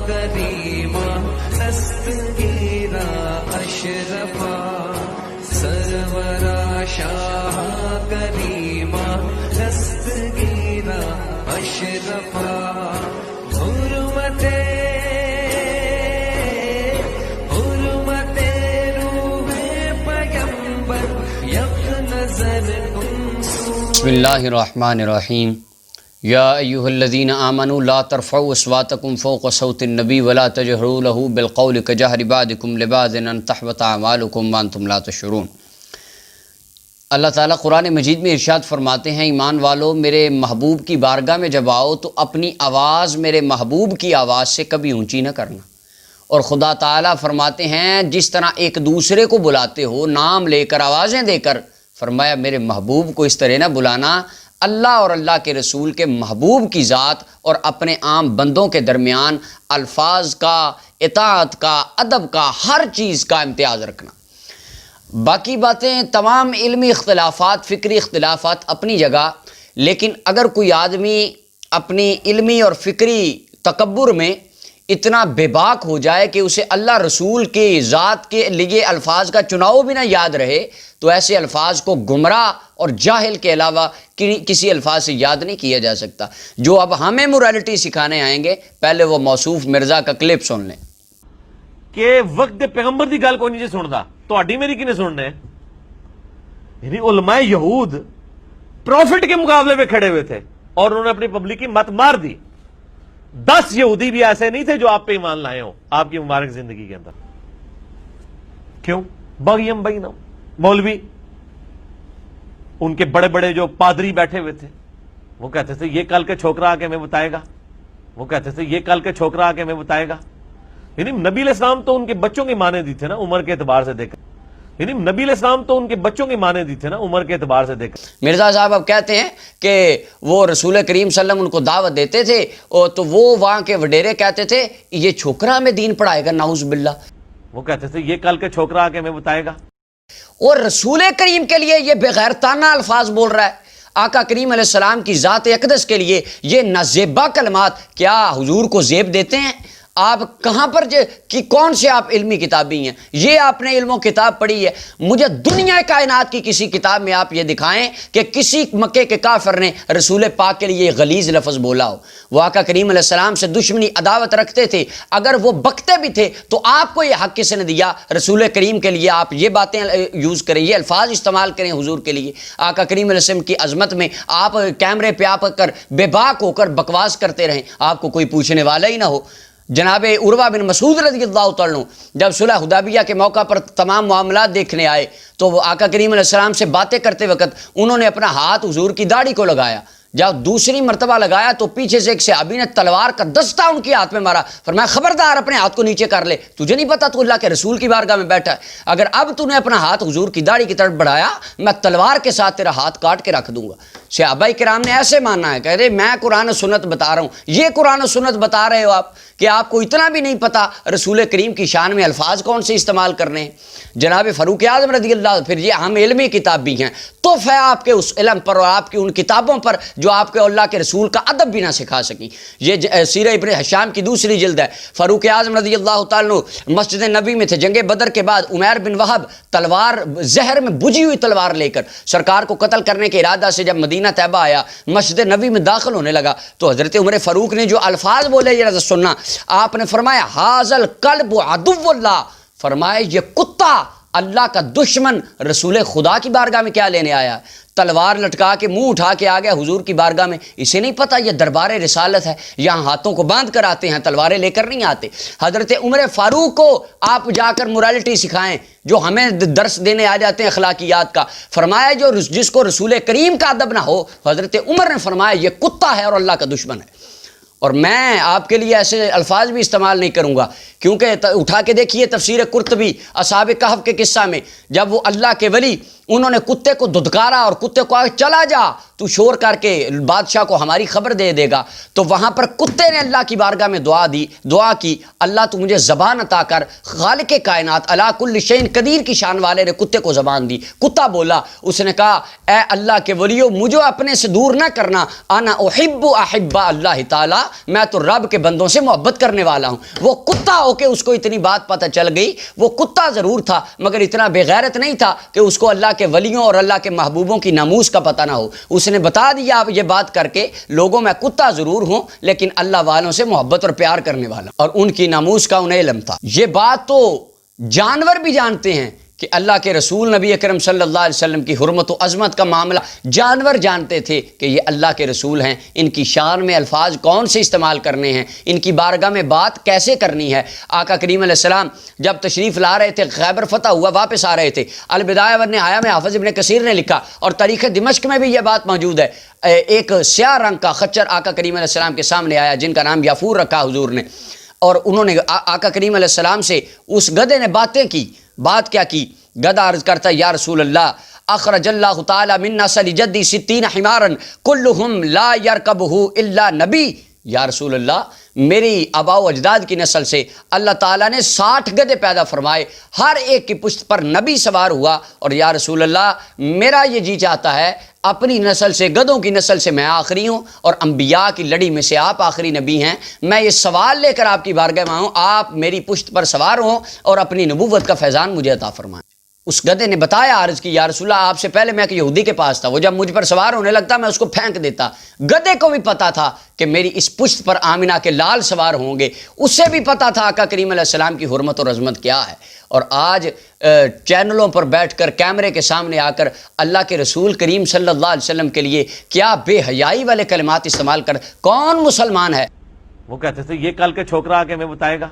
کریما دستگیرا اشرفا سرورا شاہ کریما دستگیرا اشرفا حرمت روح پیغمبر یک نظر بسم اللہ الرحمن الرحیم یا ایہا الذین آمنوا لا ترفعوا اصواتکم فوق صوت النبی ولا تجہروا له بالقول کجہر بعضکم لبعض ان تحبط اعمالکم وانتم لا تشعرون۔ اللہ تعالیٰ قرآن مجید میں ارشاد فرماتے ہیں، ایمان والو میرے محبوب کی بارگاہ میں جب آؤ تو اپنی آواز میرے محبوب کی آواز سے کبھی اونچی نہ کرنا۔ اور خدا تعالیٰ فرماتے ہیں جس طرح ایک دوسرے کو بلاتے ہو نام لے کر آوازیں دے کر، فرمایا میرے محبوب کو اس طرح نہ بلانا۔ اللہ اور اللہ کے رسول کے محبوب کی ذات اور اپنے عام بندوں کے درمیان الفاظ کا، اطاعت کا، ادب کا، ہر چیز کا امتیاز رکھنا۔ باقی باتیں تمام علمی اختلافات، فکری اختلافات اپنی جگہ، لیکن اگر کوئی آدمی اپنی علمی اور فکری تکبر میں اتنا بے باک ہو جائے کہ اسے اللہ رسول کی ذات کے لیے الفاظ کا چناؤ بھی نہ یاد رہے، تو ایسے الفاظ کو گمراہ اور جاہل کے علاوہ کسی الفاظ سے یاد نہیں کیا جا سکتا۔ جو اب ہمیں مورالٹی سکھانے آئیں گے، پہلے وہ موصوف مرزا کا کلپ سن لیں کہ وقت دے پیغمبر دی گل کوئی نہیں سندا، تہاڈی میری کنے سننا ہے؟ یعنی علماء یہود پروفٹ کے مقابلے میں کھڑے ہوئے تھے اور انہوں نے اپنی پبلک کی مت مار دی۔ 10 یہودی بھی ایسے نہیں تھے جو آپ پہ ایمان لائے ہوں آپ کی مبارک زندگی کے اندر۔ کیوں؟ بغیم بینہم، مولوی ان کے بڑے بڑے جو پادری بیٹھے ہوئے تھے، وہ کہتے تھے یہ کل کے چھوکرا آ کے ہمیں بتائے گا، وہ کہتے تھے یہ کل کے چھوکرا آ کے ہمیں بتائے گا۔ یعنی نبی علیہ السلام تو ان کے بچوں کی مانے دی تھے نا عمر کے اعتبار سے دیکھ، یعنی نبی علیہ السلام تو ان کے بچوں کی مانے دی تھے نا عمر کے اعتبار سے دیکھ۔ مرزا صاحب اب کہتے ہیں کہ وہ رسول کریم صلی اللہ علیہ وسلم ان کو دعوت دیتے تھے تو وہ وہاں کے وڈیرے کہتے تھے یہ چھوکرا ہمیں دین پڑھائے گا، نعوذ باللہ۔ وہ کہتے تھے یہ کل کے چھوکرا آ کے ہمیں بتائے گا۔ اور رسول کریم کے لیے یہ بغیرتانہ الفاظ بول رہا ہے، آقا کریم علیہ السلام کی ذات اقدس کے لیے یہ نازیبہ کلمات۔ کیا حضور کو زیب دیتے ہیں آپ؟ کہاں پر کون سے آپ علمی کتابی ہیں؟ یہ آپ نے علم و کتاب پڑھی ہے؟ مجھے دنیا کائنات کی کسی کتاب میں آپ یہ دکھائیں کہ کسی مکے کے کافر نے رسول پاک کے لیے غلیظ لفظ بولا ہو۔ وہ آقا کریم علیہ السلام سے دشمنی عداوت رکھتے تھے، اگر وہ بکتے بھی تھے تو آپ کو یہ حق کس نے دیا رسول کریم کے لیے آپ یہ باتیں یوز کریں، یہ الفاظ استعمال کریں حضور کے لیے؟ آقا کریم علیہ السلام کی عظمت میں آپ کیمرے پہ آ کر بے باک ہو کر بکواس کرتے رہیں، آپ کو کوئی پوچھنے والا ہی نہ ہو۔ جناب عروہ بن مسعود رضی اللہ تعالیٰ عنہ جب صلح حدیبیہ کے موقع پر تمام معاملات دیکھنے آئے تو وہ آقا کریم علیہ السلام سے باتیں کرتے وقت انہوں نے اپنا ہاتھ حضور کی داڑھی کو لگایا۔ جب دوسری مرتبہ لگایا تو پیچھے سے ایک صحابی نے تلوار کا دستہ ان کے ہاتھ میں مارا، فرمایا خبردار اپنے ہاتھ کو نیچے کر لے، تجھے نہیں پتا تو اللہ کے رسول کی بارگاہ میں بیٹھا ہے، اگر اب تو نے اپنا ہاتھ حضور کی داڑھی کی طرف بڑھایا میں تلوار کے ساتھ تیرا ہاتھ کاٹ کے رکھ دوں گا۔ صحابہ کرام نے ایسے ماننا ہے، کہہ رہے میں قرآن و سنت بتا رہا ہوں، یہ قرآن و سنت بتا رہے ہو آپ کہ آپ کو اتنا بھی نہیں پتا رسول کریم کی شان میں الفاظ کون سے استعمال کرنے ہیں۔ جناب فاروق اعظم رضی اللہ، پھر یہ ہم علمی کتاب بھی ہیں، توف ہے آپ کے اس علم پر اور آپ کی ان کتابوں پر جو آپ کے اللہ کے رسول کا ادب بھی نہ سکھا سکی۔ یہ سیرہ ابن ہشام کی دوسری جلد ہے۔ فاروق اعظم رضی اللہ تعالیٰ مسجد نبی میں تھے، جنگ بدر کے بعد عمیر بن وہب تلوار زہر میں بجھی ہوئی تلوار لے کر سرکار کو قتل کرنے کے ارادہ سے جب مدینہ طیبہ آیا، مسجد نبی میں داخل ہونے لگا تو حضرت عمر فاروق نے جو الفاظ بولے یہ سننا، آپ نے فرمایا حاذل کلب عدو اللہ، فرمایا یہ کتا اللہ کا دشمن رسول خدا کی بارگاہ میں کیا لینے آیا؟ تلوار لٹکا کے منہ اٹھا کے آ گیا حضور کی بارگاہ میں، اسے نہیں پتا یہ دربار رسالت ہے، یہاں ہاتھوں کو باندھ کر آتے ہیں، تلواریں لے کر نہیں آتے۔ حضرت عمر فاروق کو آپ جا کر مورالٹی سکھائیں جو ہمیں درس دینے آ جاتے ہیں اخلاقیات کا۔ فرمایا جو جس کو رسول کریم کا ادب نہ ہو، حضرت عمر نے فرمایا یہ کتا ہے اور اللہ کا دشمن ہے۔ اور میں آپ کے لیے ایسے الفاظ بھی استعمال نہیں کروں گا، کیونکہ اٹھا کے دیکھیے تفسیر قرطبی اصحاب کہف کے قصہ میں جب وہ اللہ کے ولی انہوں نے کتے کو دھدکارا اور کتے کو چلا جا تو شور کر کے بادشاہ کو ہماری خبر دے دے گا، تو وہاں پر کتے نے اللہ کی بارگاہ میں دعا کی، اللہ تو مجھے زبان عطا کر، خالق کائنات علی کل شیء قدیر کی شان والے نے کتے کو زبان دی۔ کتا بولا، اس نے کہا اے اللہ کے ولیو مجھے اپنے سے دور نہ کرنا، انا احب احباء اللہ تعالی، میں تو رب کے بندوں سے محبت کرنے والا ہوں۔ وہ کتا ہو کے اس کو اتنی بات پتہ چل گئی، وہ کتا ضرور تھا مگر اتنا بے غیرت نہیں تھا کہ اس کو اللہ کے ولیوں اور اللہ کے محبوبوں کی ناموس کا پتہ نہ ہو۔ اس نے بتا دیا آپ یہ بات کر کے لوگوں میں کتا ضرور ہوں لیکن اللہ والوں سے محبت اور پیار کرنے والا، اور ان کی ناموس کا انہیں علم تھا۔ یہ بات تو جانور بھی جانتے ہیں کہ اللہ کے رسول نبی اکرم صلی اللہ علیہ وسلم کی حرمت و عظمت کا معاملہ جانور جانتے تھے کہ یہ اللہ کے رسول ہیں، ان کی شان میں الفاظ کون سے استعمال کرنے ہیں، ان کی بارگاہ میں بات کیسے کرنی ہے۔ آقا کریم علیہ السلام جب تشریف لا رہے تھے، خیبر فتح ہوا، واپس آ رہے تھے، البدایہ والنہایہ میں حافظ ابن کثیر نے لکھا اور تاریخ دمشق میں بھی یہ بات موجود ہے، ایک سیاہ رنگ کا خچر آقا کریم علیہ السلام کے سامنے آیا جن کا نام یافور رکھا حضور نے، اور انہوں نے آقا کریم علیہ السلام سے اس گدھے نے باتیں کی۔ بات کیا کی؟ گدھا عرض کرتا ہے یا رسول اللہ اخرج اللہ تعالی من نسل جدی 60 حمارا کلہم لا یرکبہ الا نبی، یا رسول اللہ میری آباء و اجداد کی نسل سے اللہ تعالیٰ نے 60 گدھے پیدا فرمائے، ہر ایک کی پشت پر نبی سوار ہوا، اور یا رسول اللہ میرا یہ جی چاہتا ہے اپنی نسل سے، گدھوں کی نسل سے میں آخری ہوں اور انبیاء کی لڑی میں سے آپ آخری نبی ہیں، میں یہ سوال لے کر آپ کی بارگاہ میں آؤں، آپ میری پشت پر سوار ہوں اور اپنی نبوت کا فیضان مجھے عطا فرمائیں۔ اس گدھے نے بتایا، عرض کی یا رسول اللہ آپ سے پہلے میں ایک یہودی کے پاس تھا، وہ جب مجھ پر سوار ہونے لگتا میں اس کو پھینک دیتا۔ گدھے کو بھی پتا تھا کہ میری اس پشت پر آمنہ کے لال سوار ہوں گے، اسے بھی پتا تھا آقا کریم علیہ السلام کی حرمت اور عظمت کیا ہے، اور آج چینلوں پر بیٹھ کر کیمرے کے سامنے آ کر اللہ کے رسول کریم صلی اللہ علیہ وسلم کے لیے کیا بے حیائی والے کلمات استعمال کر، کون مسلمان ہے؟ وہ کہتے تھے یہ کل کے چھوکرا آ کے ہمیں بتائے گا۔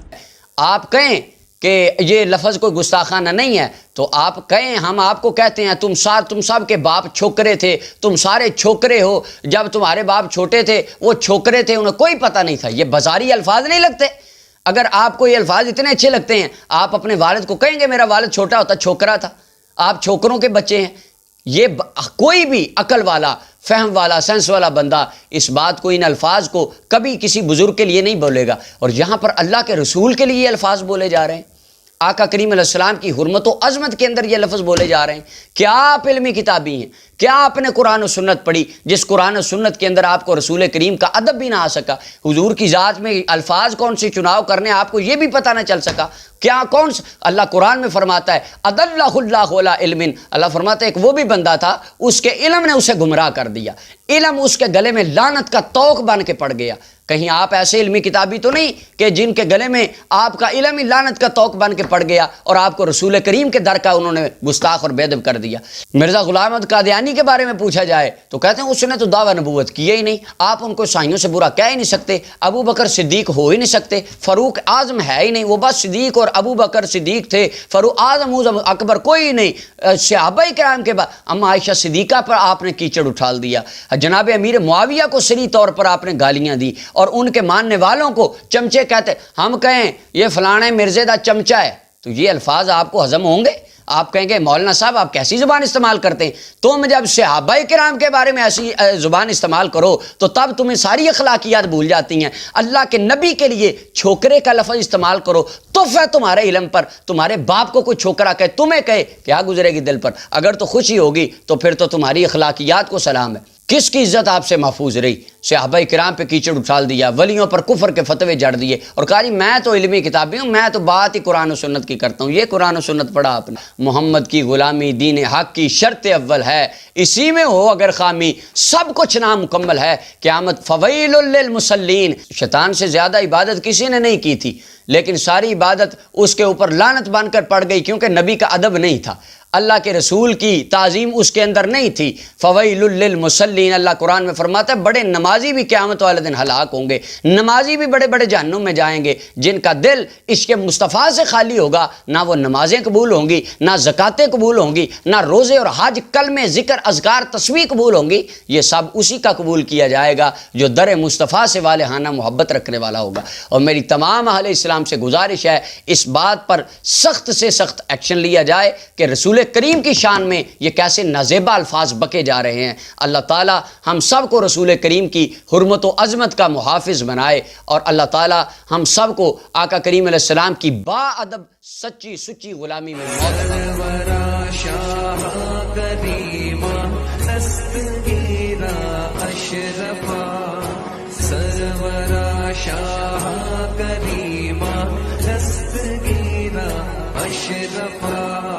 آپ کہیں کہ یہ لفظ کوئی گستاخانہ نہیں ہے تو آپ کہیں ہم آپ کو کہتے ہیں تم سب کے باپ چھوکرے تھے، تم سارے چھوکرے ہو، جب تمہارے باپ چھوٹے تھے وہ چھوکرے تھے، انہیں کوئی پتہ نہیں تھا۔ یہ بازاری الفاظ نہیں لگتے؟ اگر آپ کو یہ الفاظ اتنے اچھے لگتے ہیں آپ اپنے والد کو کہیں گے میرا والد چھوٹا ہوتا چھوکرا تھا، آپ چھوکروں کے بچے ہیں۔ یہ کوئی بھی عقل والا، فہم والا، سینس والا بندہ اس بات کو، ان الفاظ کو کبھی کسی بزرگ کے لیے نہیں بولے گا، اور یہاں پر اللہ کے رسول کے لیے یہ الفاظ بولے جا رہے ہیں، آقا کریم علیہ السلام کی حرمت و عظمت کے اندر یہ لفظ بولے جا رہے ہیں۔ کیا آپ علمی کتابی ہیں؟ کیا آپ نے قرآن و سنت پڑھی جس قرآن و سنت کے اندر آپ کو رسول کریم کا ادب بھی نہ آ سکا، حضور کی ذات میں الفاظ کون سے چناؤ کرنے آپ کو یہ بھی پتہ نہ چل سکا؟ کیا کون سا اللہ قرآن میں فرماتا ہے اضلہ اللہ علی علم، اللہ فرماتا ہے ایک وہ بھی بندہ تھا اس کے علم نے اسے گمراہ کر دیا، علم اس کے گلے میں لعنت کا توق بن کے پڑ گیا۔ کہیں آپ ایسے علمی کتابی تو نہیں کہ جن کے گلے میں آپ کا علم ہی لعنت کا توق بن کے پڑ گیا اور آپ کو رسول کریم کے در کا انہوں نے گستاخ اور بے ادب کر دیا۔ مرزا غلام احمد قادیانی کے بارے میں پوچھا جائے تو کہتے ہیں اس نے تو دعویٰ نبوت کیا ہی نہیں، آپ ان کو عیسائیوں سے برا کہہ ہی نہیں سکتے، ابو بکر صدیق ہو ہی نہیں سکتے، فاروق اعظم ہے ہی نہیں، وہ بس صدیق اور ابو بکر صدیق تھے، فاروق اعظم اکبر کوئی نہیں، صحابہ کرام کے بعد اما عائشہ صدیقہ پر آپ نے کیچڑ اٹھال دیا، جناب امیر معاویہ کو صریح طور پر آپ نے گالیاں دی، اور ان کے ماننے والوں کو چمچے کہتے۔ ہم کہیں یہ فلانے مرزے دا چمچہ ہے تو یہ الفاظ آپ کو ہضم ہوں گے؟ آپ کہیں گے مولانا صاحب آپ کیسی زبان استعمال کرتے ہیں؟ تم جب صحابہ کرام کے بارے میں ایسی زبان استعمال کرو تو تب تمہیں ساری اخلاقیات بھول جاتی ہیں۔ اللہ کے نبی کے لیے چھوکرے کا لفظ استعمال کرو تو ہے تمہارے علم پر، تمہارے باپ کو کوئی چھوکرا کہے تمہیں کہے کیا گزرے گی دل پر؟ اگر تو خوشی ہوگی تو پھر تو تمہاری اخلاقیات کو سلام ہے۔ کس کی عزت آپ سے محفوظ رہی؟ صحابہ کرام پہ کیچڑ اٹھال دیا، ولیوں پر کفر کے فتوے جڑ دیے، اور کہا جی میں تو علمی کتابی ہوں، میں تو بات ہی قرآن و سنت کی کرتا ہوں۔ یہ قرآن و سنت پڑھا آپ نے؟ محمد کی غلامی دین حق کی شرط اول ہے، اسی میں ہو اگر خامی سب کچھ نامکمل ہے، قیامت فویل للمصلین۔ شیطان سے زیادہ عبادت کسی نے نہیں کی تھی لیکن ساری عبادت اس کے اوپر لعنت بن کر پڑ گئی کیونکہ نبی کا ادب نہیں تھا، اللہ کے رسول کی تعظیم اس کے اندر نہیں تھی۔ فویل للمصلین، اللہ قرآن میں فرماتا ہے بڑے نمازی بھی قیامت والے دن ہلاک ہوں گے، نمازی بھی بڑے بڑے جہنم میں جائیں گے جن کا دل عشق مصطفیٰ سے خالی ہوگا، نہ وہ نمازیں قبول ہوں گی، نہ زکاتیں قبول ہوں گی، نہ روزے اور حج کلمے ذکر اذکار تسبیح قبول ہوں گی۔ یہ سب اسی کا قبول کیا جائے گا جو در مصطفیٰ سے والہانہ محبت رکھنے والا ہوگا۔ اور میری تمام اہل اسلام سے گزارش ہے اس بات پر سخت سے سخت ایکشن لیا جائے کہ رسول رسول کریم کی شان میں یہ کیسے نازیبا الفاظ بکے جا رہے ہیں. اللہ تعالی ہم سب کو رسول کریم کی حرمت و عظمت کا محافظ بنائے, اور اللہ تعالی ہم سب کو آقا کریم علیہ السلام کی با ادب سچی سچی غلامی میں موت سرورا شاہ کریما دستگیرا اشرفا سرورا شاہ کریما دستگیرا اشرفا